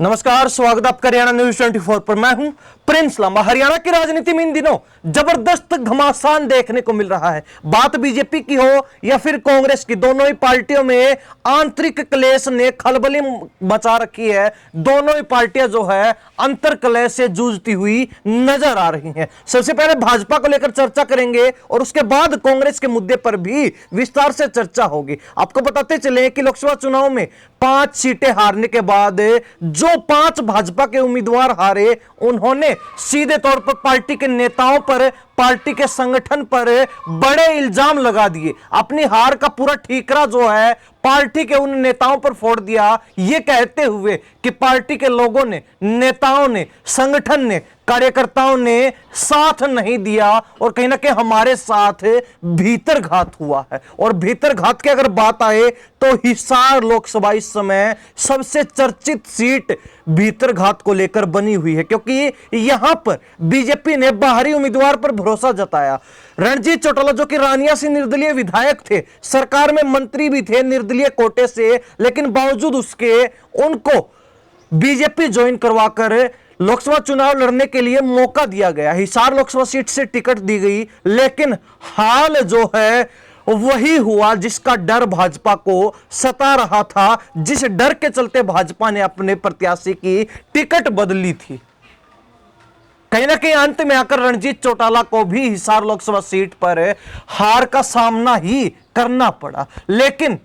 नमस्कार, स्वागत आपका हरियाणा न्यूज 24 पर। मैं हूं प्रिंस लांबा। हरियाणा की राजनीति में इन दिनों जबरदस्त घमासान देखने को मिल रहा है। बात बीजेपी की हो या फिर कांग्रेस की, दोनों ही पार्टियों में आंतरिक क्लेश ने खलबली मचा रखी है। दोनों ही पार्टियां जो है अंतर क्लेश से जूझती हुई नजर आ रही हैं। सबसे पहले भाजपा को लेकर चर्चा करेंगे और उसके बाद कांग्रेस के मुद्दे पर भी विस्तार से चर्चा होगी। आपको बताते चले कि लोकसभा चुनाव में 5 सीटें हारने के बाद जो 5 भाजपा के उम्मीदवार हारे, उन्होंने सीधे तौर पर पार्टी के नेताओं पर, पार्टी के संगठन पर बड़े इल्जाम लगा दिए। अपनी हार का पूरा ठीकरा जो है पार्टी के उन नेताओं पर फोड़ दिया, यह कहते हुए कि पार्टी के लोगों ने, नेताओं ने, संगठन ने, कार्यकर्ताओं ने साथ नहीं दिया और कहीं ना कहीं हमारे साथ भीतरघात हुआ है। और भीतरघात की अगर बात आए तो हिसार लोकसभा इस समय सबसे चर्चित सीट भीतरघात को लेकर बनी हुई है, क्योंकि यहां पर बीजेपी ने बाहरी उम्मीदवार पर भरोसा जताया। रणजीत चौटाला जो कि रानिया से निर्दलीय विधायक थे, सरकार में मंत्री भी थे निर्दलीय कोटे से, लेकिन बावजूद उसके उनको बीजेपी ज्वाइन करवाकर लोकसभा चुनाव लड़ने के लिए मौका दिया गया। हिसार लोकसभा सीट से टिकट दी गई, लेकिन हाल जो है वही हुआ जिसका डर भाजपा को सता रहा था, जिस डर के चलते भाजपा ने अपने प्रत्याशी की टिकट बदली थी। कहीं ना कहीं अंत में आकर रणजीत चौटाला को भी हिसार लोकसभा सीट पर हार का सामना ही करना पड़ा। लेकिन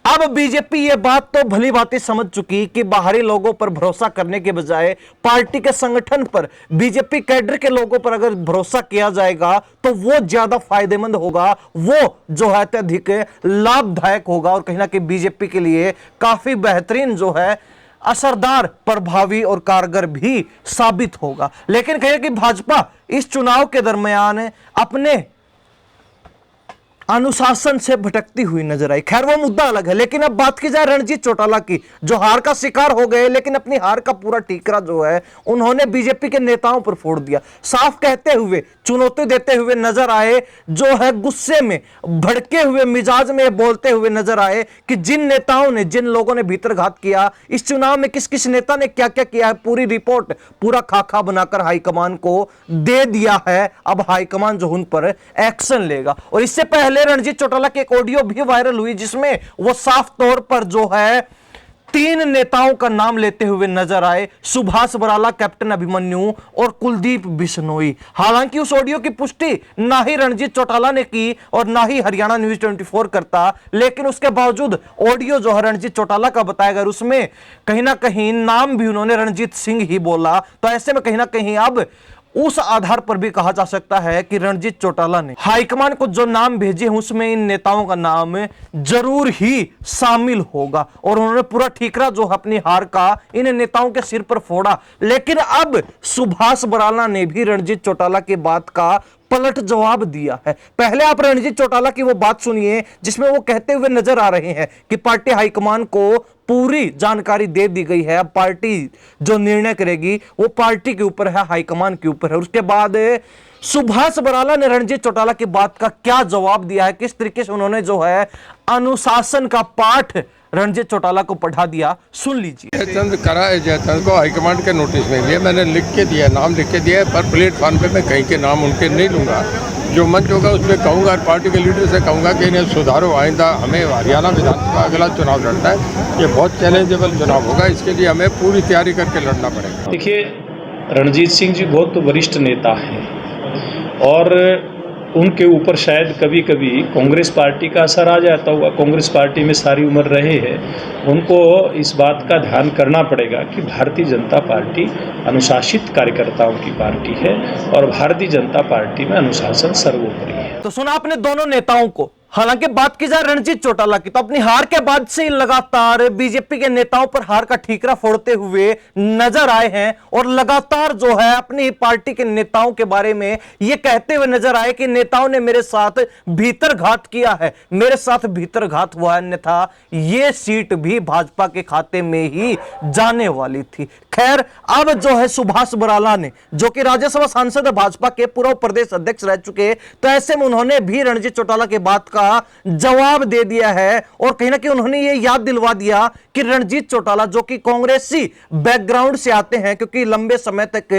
अब बीजेपी यह बात तो भली भांति समझ चुकी कि बाहरी लोगों पर भरोसा करने के बजाय पार्टी के संगठन पर, बीजेपी कैडर के लोगों पर अगर भरोसा किया जाएगा तो वो ज्यादा फायदेमंद होगा, वो जो है अत्यधिक लाभदायक होगा और कहीं ना कहीं बीजेपी के लिए काफी बेहतरीन जो है असरदार, प्रभावी और कारगर भी साबित होगा। लेकिन कहें कि भाजपा इस चुनाव के दरमियान अपने अनुशासन से भटकती हुई नजर आई। खैर वो मुद्दा अलग है, लेकिन अब बात की जाए रणजीत चौटाला की, जो हार का शिकार हो गए, लेकिन अपनी हार का पूरा ठीकरा जो है उन्होंने बीजेपी के नेताओं पर फोड़ दिया। साफ कहते हुए, चुनौती देते हुए नजर आए, जो है गुस्से में, भड़के हुए मिजाज में बोलते हुए नजर आए कि जिन नेताओं ने, जिन लोगों ने भीतरघात किया, इस चुनाव में किस किस नेता ने क्या क्या किया है, पूरी रिपोर्ट, पूरा खाका बनाकर हाईकमान को दे दिया है। अब हाईकमान जो उन पर एक्शन लेगा। और इससे पहले रणजीत चौटाला की एक ऑडियो भी वायरल हुई जिसमें वो साफ तौर पर जो है 3 नेताओं का नाम लेते हुए नजर आए, सुभाष बराला, कैप्टन अभिमन्यु और कुलदीप बिश्नोई। हालांकि उस ऑडियो की पुष्टि ना ही रणजीत चौटाला ने की और ना ही हरियाणा न्यूज 24 करता, लेकिन उसके बावजूद ऑडियो जो है रणजीत चौटाला का बताया गया, उसमें कहीं ना कहीं नाम भी उन्होंने रणजीत सिंह ही बोला। तो ऐसे में कहीं ना कहीं अब उस आधार पर भी कहा जा सकता है कि रणजीत चौटाला ने हाईकमान को जो नाम भेजे उसमें इन नेताओं का नाम जरूर ही शामिल होगा और उन्होंने पूरा ठीकरा जो अपनी हार का इन नेताओं के सिर पर फोड़ा। लेकिन अब सुभाष बराला ने भी रणजीत चौटाला की बात का पलट जवाब दिया है। पहले आप रणजीत चौटाला की वो बात सुनिए जिसमें वो कहते हुए नजर आ रहे हैं कि पार्टी हाईकमान को पूरी जानकारी दे दी गई है, अब पार्टी जो निर्णय करेगी वो पार्टी के ऊपर है, हाईकमान के ऊपर है। उसके बाद सुभाष बराला ने रणजीत चौटाला की बात का क्या जवाब दिया है, किस तरीके से उन्होंने जो है अनुशासन का पाठ रणजीत चौटाला को पढ़ा दिया, सुन लीजिए। जयचंद करा है, जयचंद को हाईकमांड के नोटिस में दिया, मैंने लिख के दिया, नाम लिख के दिया है, पर प्लेटफॉर्म पे मैं कहीं के नाम उनके नहीं लूंगा। जो मंच होगा उसमें कहूँगा, पार्टी के लीडर से कहूँगा कि इन्हें सुधारो, आइंदा हमें हरियाणा विधानसभा अगला चुनाव लड़ना है, ये बहुत चैलेंजेबल चुनाव होगा, इसके लिए हमें पूरी तैयारी करके लड़ना पड़ेगा। देखिए, रणजीत सिंह जी बहुत वरिष्ठ नेता हैं और उनके ऊपर शायद कभी कभी कांग्रेस पार्टी का असर आ जाता होगा। कांग्रेस पार्टी में सारी उम्र रहे हैं, उनको इस बात का ध्यान करना पड़ेगा कि भारतीय जनता पार्टी अनुशासित कार्यकर्ताओं की पार्टी है और भारतीय जनता पार्टी में अनुशासन सर्वोपरि है। तो सुना आपने दोनों नेताओं को। हालांकि बात की जाए रणजीत चौटाला की, तो अपनी हार के बाद से लगातार बीजेपी के नेताओं पर हार का ठीकरा फोड़ते हुए नजर आए हैं और लगातार जो है अपनी पार्टी के नेताओं के बारे में यह कहते हुए नजर आए कि नेताओं ने मेरे साथ भीतरघात किया है, मेरे साथ भीतरघात हुआ है, अन्यथा यह सीट भी भाजपा के खाते में ही जाने वाली थी। खैर अब जो है सुभाष बराला ने, जो कि राज्यसभा सांसद भाजपा के पूर्व प्रदेश अध्यक्ष रह चुके, तो ऐसे में उन्होंने भी रणजीत चौटाला की बात का जवाब दे दिया है और कहीं ना कहीं उन्होंने ये याद दिलवा दिया कि रणजीत चौटाला जो कि कांग्रेसी बैकग्राउंड से आते हैं, क्योंकि लंबे समय तक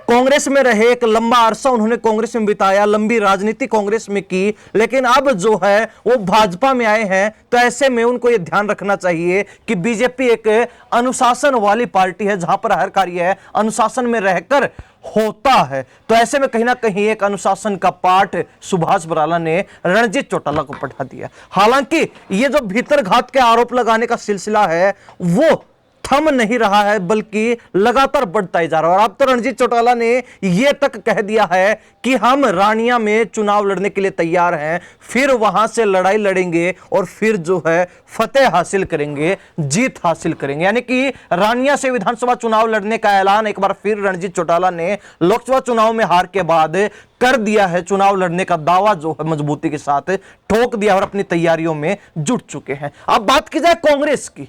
कांग्रेस में रहे, एक लंबा अरसा उन्होंने कांग्रेस में बिताया, लंबी राजनीति कांग्रेस में की, लेकिन अब जो है वो भाजपा में आए हैं। तो ऐसे में उनको ये ध्यान रखना चाहिए कि बीजेपी एक अनुशासन वाली पार्टी है जहां पर हर कार्य अनुशासन में रहकर होता है। तो ऐसे में कहीं ना कहीं एक अनुशासन का पाठ सुभाष बराला ने रणजीत चौटाला को पढ़ा दिया। हालांकि ये जो भीतर घात के आरोप लगाने का सिलसिला है वो थम नहीं रहा है, बल्कि लगातार बढ़ता ही जा रहा है। और अब तो रणजीत चौटाला ने यह तक कह दिया है कि हम रानिया में चुनाव लड़ने के लिए तैयार हैं, फिर वहां से लड़ाई लड़ेंगे और फिर जो है फतेह हासिल करेंगे, जीत हासिल करेंगे। यानी कि रानिया से विधानसभा चुनाव लड़ने का ऐलान एक बार फिर रणजीत चौटाला ने लोकसभा चुनाव में हार के बाद कर दिया है। चुनाव लड़ने का दावा जो है मजबूती के साथ ठोक दिया और अपनी तैयारियों में जुट चुके हैं। अब बात की जाए कांग्रेस की,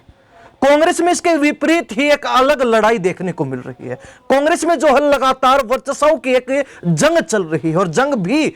कांग्रेस में इसके विपरीत ही एक अलग लड़ाई देखने को मिल रही है। कांग्रेस में जो है लगातार वर्चस्व की एक जंग चल रही है और जंग भी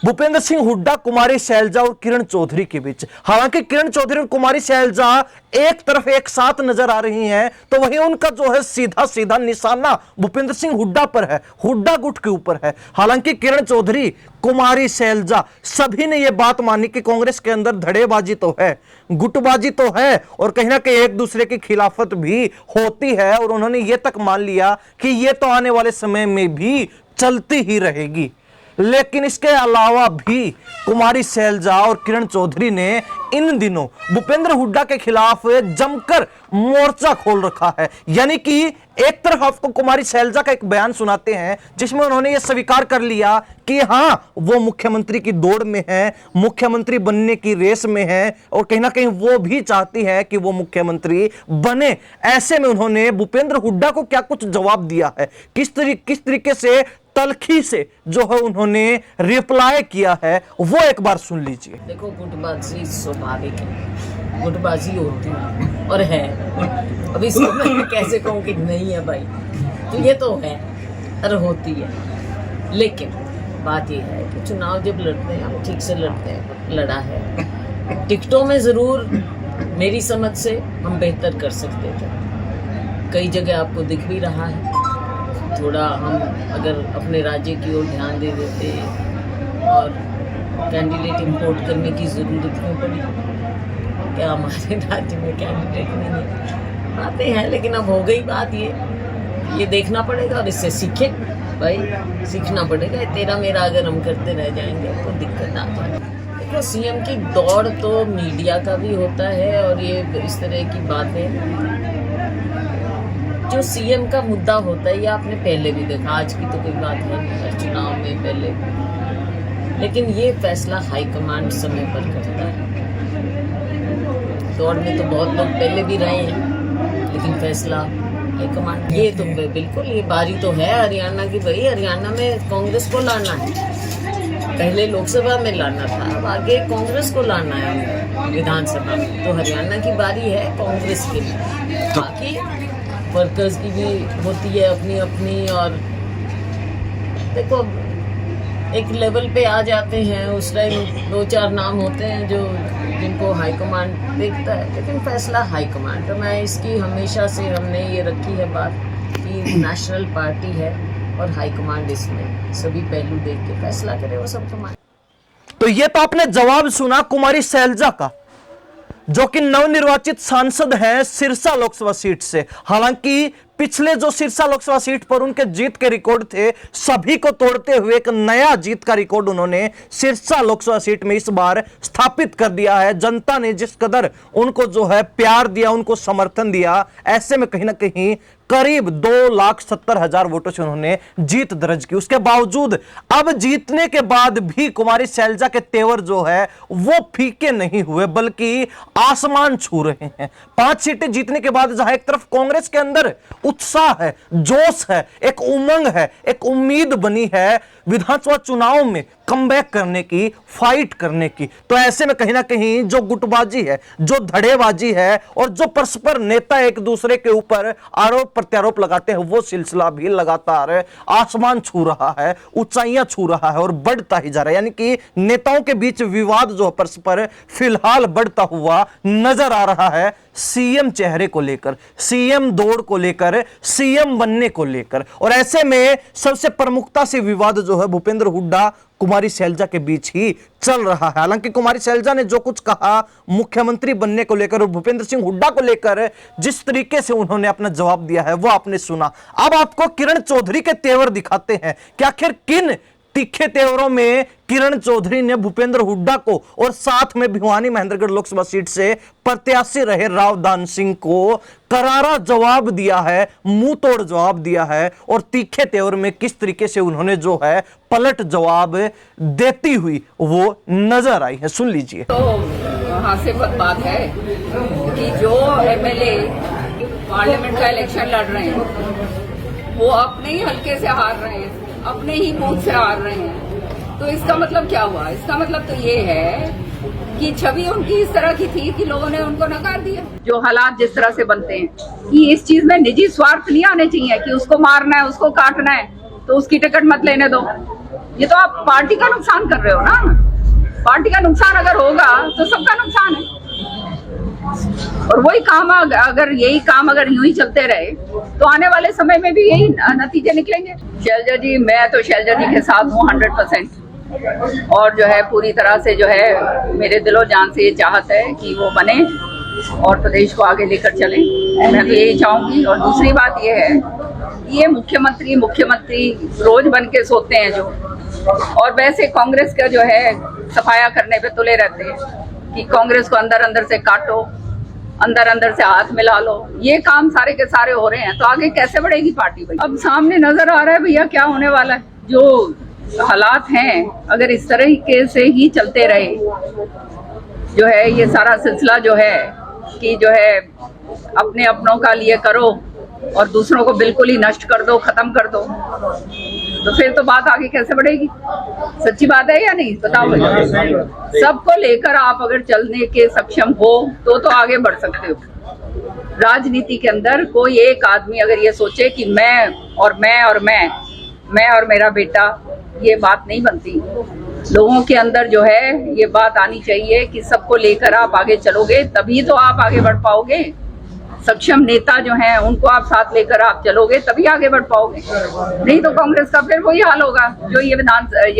भूपेंद्र सिंह हुड्डा, कुमारी शैलजा और किरण चौधरी के बीच। हालांकि किरण चौधरी और कुमारी शैलजा एक तरफ एक साथ नजर आ रही हैं, तो वहीं उनका जो है सीधा सीधा निशाना भूपेंद्र सिंह हुड्डा पर है, हुड्डा गुट के ऊपर है। हालांकि किरण चौधरी, कुमारी शैलजा सभी ने यह बात मानी कि कांग्रेस के अंदर धड़ेबाजी तो है, गुटबाजी तो है और कहीं ना कहीं एक दूसरे की खिलाफत भी होती है। और उन्होंने यह तक मान लिया कि यह तो आने वाले समय में भी चलती ही रहेगी। लेकिन इसके अलावा भी कुमारी शैलजा और किरण चौधरी ने इन दिनों भूपेंद्र हुड्डा के खिलाफ जमकर मोर्चा खोल रखा है। यानी कि एक तरफ आपको कुमारी शैलजा का एक बयान सुनाते हैं जिसमें उन्होंने यह स्वीकार कर लिया कि हां वो मुख्यमंत्री की दौड़ में है, मुख्यमंत्री बनने की रेस में है और कहीं ना कहीं वो भी चाहती है कि वो मुख्यमंत्री बने। ऐसे में उन्होंने भूपेंद्र हुड्डा को क्या कुछ जवाब दिया है, किस तरीके से तलखी से जो है उन्होंने रिप्लाई किया है, वो एक बार सुन लीजिए। देखो, गुटबाजी स्वाभाविक है, गुटबाजी होती है और है। अब इसको मैं कैसे कहूँ कि नहीं है भाई, तो ये तो है और होती है। लेकिन बात यह है कि चुनाव जब लड़ते हैं हम ठीक से लड़ते हैं, लड़ा है टिकटों में जरूर मेरी समझ से हम बेहतर कर सकते थे। कई जगह आपको दिख भी रहा है। थोड़ा हम अगर अपने राज्य की ओर ध्यान दे देते और कैंडिडेट इंपोर्ट करने की ज़रूरत क्यों पड़ी? क्या हमारे राज्य में कैंडिडेट नहीं है? आते हैं, लेकिन अब हो गई बात ये देखना पड़ेगा और इससे सीखे भाई, सीखना पड़ेगा। तेरा मेरा अगर हम करते रह जाएंगे तो दिक्कत आ जाएगी। देखो, सीएम की दौड़ तो मीडिया का भी होता है और ये इस तरह की बातें जो सीएम का मुद्दा होता है, ये आपने पहले भी देखा, आज की तो कोई बात है चुनाव में पहले, लेकिन ये फैसला हाईकमांड समय पर करता है। दौड़ में तो बहुत लोग पहले भी रहे हैं, लेकिन फैसला हाईकमांड। ये तो बिल्कुल, ये बारी तो है हरियाणा की भाई, हरियाणा में कांग्रेस को लाना है। पहले लोकसभा में लाना था, अब आगे कांग्रेस को लाना है विधानसभा में। तो हरियाणा की बारी है कांग्रेस के लिए। बाकी वर्कर्स की भी होती है अपनी अपनी। और देखो, एक लेवल पे आ जाते हैं उस टाइम 2-4 नाम होते हैं जो जिनको हाईकमांड देखता है, लेकिन फैसला हाईकमांड। तो मैं इसकी हमेशा से हमने ये रखी है बात कि नेशनल पार्टी है और हाईकमांड इसमें सभी पहलू देख के फैसला करे, वो सब कमाए। तो ये तो आपने जवाब सुना कुमारी शैलजा का, जो कि नवनिर्वाचित सांसद हैं सिरसा लोकसभा सीट से। हालांकि पिछले जो सिरसा लोकसभा सीट पर उनके जीत के रिकॉर्ड थे, सभी को तोड़ते हुए एक नया जीत का रिकॉर्ड उन्होंने सिरसा लोकसभा सीट में इस बार स्थापित कर दिया है। जनता ने जिस कदर उनको जो है प्यार दिया, उनको समर्थन दिया, ऐसे में कहीं ना कहीं करीब 2,70,000 वोटों से उन्होंने जीत दर्ज की। उसके बावजूद अब जीतने के बाद भी कुमारी शैलजा के तेवर जो है वो फीके नहीं हुए, बल्कि आसमान छू रहे हैं। 5 सीटें जीतने के बाद जहां एक तरफ कांग्रेस के अंदर उत्साह है, जोश है, एक उमंग है, एक उम्मीद बनी है विधानसभा चुनाव में कमबैक करने की, फाइट करने की। तो ऐसे में कहीं ना कहीं जो गुटबाजी है, जो धड़ेबाजी है और जो परस्पर नेता एक दूसरे के ऊपर आरोप प्रत्यारोप लगाते हैं, वो सिलसिला भी लगातार आसमान छू रहा है, ऊंचाइयां छू रहा है और बढ़ता ही जा रहा है। यानी कि नेताओं के बीच विवाद जो परस्पर फिलहाल बढ़ता हुआ नजर आ रहा है, सीएम चेहरे को लेकर, सीएम दौड़ को लेकर, सीएम बनने को लेकर। और ऐसे में सबसे प्रमुखता से विवाद जो है भूपेंद्र हुड्डा कुमारी शैलजा के बीच ही चल रहा है। हालांकि कुमारी शैलजा ने जो कुछ कहा मुख्यमंत्री बनने को लेकर और भूपेंद्र सिंह हुड्डा को लेकर जिस तरीके से उन्होंने अपना जवाब दिया है वो आपने सुना। अब आपको किरण चौधरी के तेवर दिखाते हैं कि आखिर किन तीखे तेवरों में किरण चौधरी ने भूपेंद्र हुड्डा को और साथ में भिवानी महेंद्रगढ़ लोकसभा सीट से प्रत्याशी रहे रावदान सिंह को करारा जवाब दिया है, मुंह तोड़ जवाब दिया है और तीखे तेवर में किस तरीके से उन्होंने जो है पलट जवाब देती हुई वो नजर आई है। सुन लीजिए। तो हास्यास्पद बात है कि जो एमएलए पार्लियामेंट का इलेक्शन लड़ रहे हैं वो अपने ही हल्के से हार रहे हैं, अपने ही बूथ से हार रहे हैं। तो इसका मतलब क्या हुआ? इसका मतलब तो ये है कि छवि उनकी इस तरह की थी कि लोगों ने उनको नकार दिया। जो हालात जिस तरह से बनते हैं कि इस चीज में निजी स्वार्थ नहीं आने चाहिए कि उसको मारना है, उसको काटना है तो उसकी टिकट मत लेने दो। ये तो आप पार्टी का नुकसान कर रहे हो ना। पार्टी का नुकसान अगर होगा तो सबका नुकसान है। और वही काम अगर यूं ही चलते रहे तो आने वाले समय में भी यही नतीजे निकलेंगे। शैलजा जी, मैं तो शैलजा जी के साथ हूँ 100%। और जो है पूरी तरह से जो है मेरे दिलो जान से ये चाहत है कि वो बने और प्रदेश को आगे लेकर चलें। मैं तो यही चाहूंगी। और दूसरी बात ये है, ये मुख्यमंत्री रोज बन के सोते हैं जो, और वैसे कांग्रेस का जो है सफाया करने पे तुले रहते हैं कि कांग्रेस को अंदर अंदर से काटो, अंदर अंदर से हाथ मिला लो। ये काम सारे के सारे हो रहे हैं तो आगे कैसे बढ़ेगी पार्टी भाई? अब सामने नजर आ रहा है भैया क्या होने वाला है। जो हालात हैं अगर इस तरीके से ही चलते रहे, जो है ये सारा सिलसिला जो है कि जो है अपने अपनों का लिए करो और दूसरों को बिल्कुल ही नष्ट कर दो, खत्म कर दो, तो फिर तो बात आगे कैसे बढ़ेगी? सच्ची बात है या नहीं? बताओ भैया। सबको लेकर आप अगर चलने के सक्षम हो तो आगे बढ़ सकते हो। राजनीति के अंदर कोई एक आदमी अगर ये सोचे कि मैं और मेरा बेटा, ये बात नहीं बनती। लोगों के अंदर जो है ये बात आनी चाहिए कि सबको लेकर आप आगे चलोगे तभी तो आप आगे बढ़ पाओगे। सक्षम नेता जो हैं उनको आप साथ लेकर आप चलोगे तभी आगे बढ़ पाओगे, नहीं तो कांग्रेस का फिर वही हाल होगा जो ये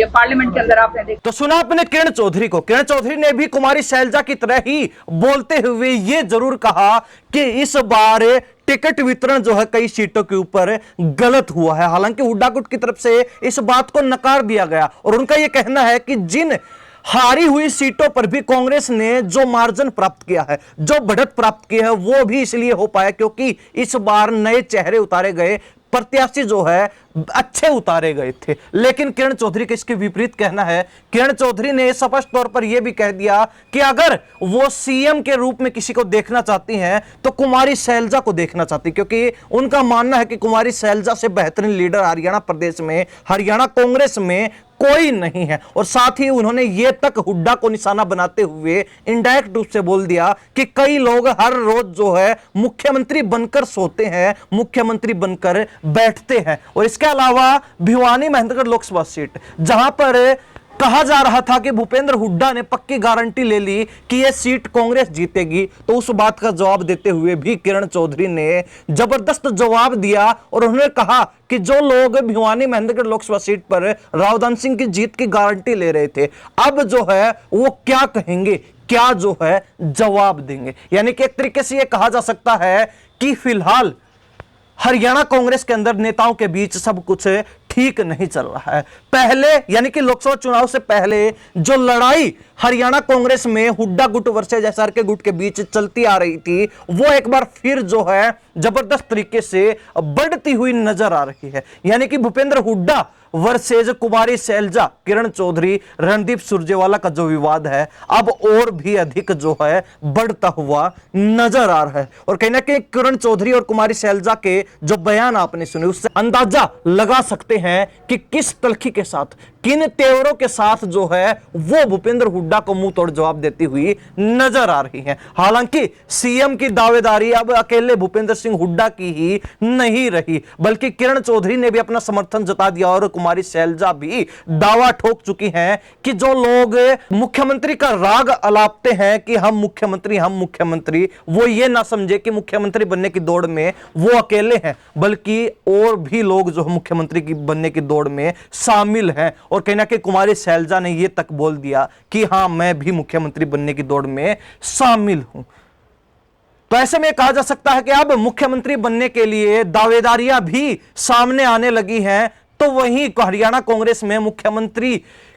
पार्लियामेंट के अंदर आपने देखा। तो सुना आपने किरण चौधरी को। किरण चौधरी ने भी कुमारी शैलजा की तरह ही बोलते हुए ये जरूर कहा कि इस बार टिकट वितरण जो है कई सीटों के ऊपर गलत हुआ है। हालांकि हुड्डा गुट की तरफ से इस बात को नकार दिया गया और उनका यह कहना है कि जिन हारी हुई सीटों पर भी कांग्रेस ने जो मार्जिन प्राप्त किया है, जो बढ़त प्राप्त की है, वो भी इसलिए हो पाया क्योंकि इस बार नए चेहरे उतारे गए, प्रत्याशी जो है अच्छे उतारे गए थे। लेकिन किरण चौधरी का इसके विपरीत कहना है। किरण चौधरी ने स्पष्ट तौर पर यह भी कह दिया कि अगर वो सीएम के रूप में किसी को देखना चाहती हैं तो कुमारी शैलजा को देखना चाहती, क्योंकि उनका मानना है कि कुमारी शैलजा से बेहतरीन लीडर हरियाणा प्रदेश में, हरियाणा कांग्रेस में कोई नहीं है। और साथ ही उन्होंने ये तक हुड्डा को निशाना बनाते हुए इनडायरेक्ट रूप से बोल दिया कि कई लोग हर रोज जो है मुख्यमंत्री बनकर सोते हैं, मुख्यमंत्री बनकर बैठते हैं। और इसके अलावा भिवानी महेंद्रगढ़ लोकसभा सीट, जहां पर कहा जा रहा था कि भूपेंद्र हुड्डा ने पक्की गारंटी ले ली कि यह सीट कांग्रेस जीतेगी, तो उस बात का जवाब देते हुए भी किरण चौधरी ने जबरदस्त जवाब दिया और उन्होंने कहा कि जो लोग भिवानी महेंद्रगढ़ लोकसभा सीट पर रावदान सिंह की जीत की गारंटी ले रहे थे, अब जो है वो क्या कहेंगे, क्या जो है जवाब देंगे। यानी कि एक तरीके से यह कहा जा सकता है कि फिलहाल हरियाणा कांग्रेस के अंदर नेताओं के बीच सब कुछ ठीक नहीं चल रहा है। पहले यानी कि लोकसभा चुनाव से पहले जो लड़ाई हरियाणा कांग्रेस में हुड्डा गुट वर्सेस एसआरके गुट के बीच चलती आ रही थी, वो एक बार फिर जो है जबरदस्त तरीके से बढ़ती हुई नजर आ रही है। यानी कि भूपेंद्र हुड्डा वर्सेज कुमारी शैलजा किरण चौधरी रणदीप सुरजेवाला का जो विवाद है अब और भी अधिक जो है बढ़ता हुआ नजर आ रहा है। और कहीं ना कहीं किरण चौधरी और कुमारी शैलजा के जो बयान आपने सुने उससे अंदाजा लगा सकते हैं कि किस तलखी के साथ, किन तेवरों के साथ जो है वो भूपेंद्र हुड्डा को मुंह तोड़ जवाब देती हुई नजर आ रही है। हालांकि सीएम की दावेदारी अब अकेले भूपेंद्र सिंह हुड्डा की ही नहीं रही, बल्कि किरण चौधरी ने भी अपना समर्थन जता दिया और कुमारी शैलजा भी दावा ठोक चुकी हैं कि जो लोग मुख्यमंत्री का राग अलापते हैं कि हम मुख्यमंत्री, वो ये ना समझे कि मुख्यमंत्री बनने की दौड़ में वो अकेले हैं, बल्कि और भी लोग जो मुख्यमंत्री की बनने की दौड़ में शामिल हैं। और कहीं ना कहीं कुमारी शैलजा ने यह तक बोल दिया कि हां मैं भी मुख्यमंत्री बनने की दौड़ में शामिल हूं। तो ऐसे में कहा जा सकता है कि अब मुख्यमंत्री बनने के लिए दावेदारियां भी सामने आने लगी हैं। तो वहीं हरियाणा कांग्रेस में मुख्यमंत्री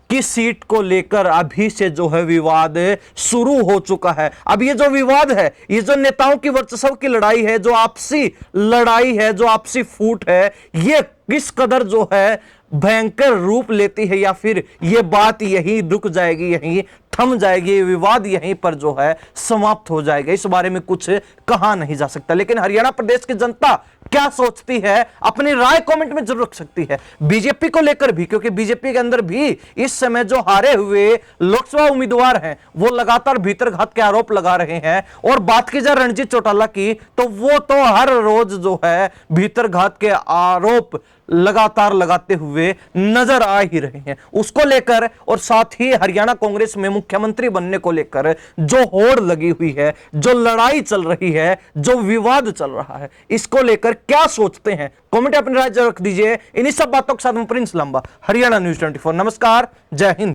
की सीट को लेकर अभी से जो है विवाद शुरू हो चुका है। अब ये जो विवाद है, ये जो नेताओं की वर्चस्व की लड़ाई है, जो आपसी लड़ाई है, जो आपसी फूट है, ये किस कदर जो है भयंकर रूप लेती है, या फिर ये बात यहीं रुक जाएगी, यहीं थम जाएगी, विवाद यहीं पर जो है समाप्त हो जाएगा, इस बारे में कुछ कहा नहीं जा सकता। लेकिन हरियाणा प्रदेश की जनता क्या सोचती है, अपनी राय कमेंट में जरूर रख सकती है। बीजेपी को लेकर भी, क्योंकि बीजेपी के अंदर भी इस समय जो हारे हुए लोकसभा उम्मीदवार हैं वो लगातार भीतरघात के आरोप लगा रहे हैं। और बात की जाए रणजीत चौटाला की, तो वो तो हर रोज जो है भीतरघात के आरोप लगातार लगाते हुए नजर आ ही रहे हैं। उसको लेकर और साथ ही हरियाणा कांग्रेस में मुख्यमंत्री बनने को लेकर जो होड़ लगी हुई है, जो लड़ाई चल रही है, जो विवाद चल रहा है, इसको लेकर क्या सोचते हैं कमेंट अपनी राय रख दीजिए। इन्हीं सब बातों के साथ मैं प्रिंस लंबा, हरियाणा न्यूज़ 24। नमस्कार, जय हिंद।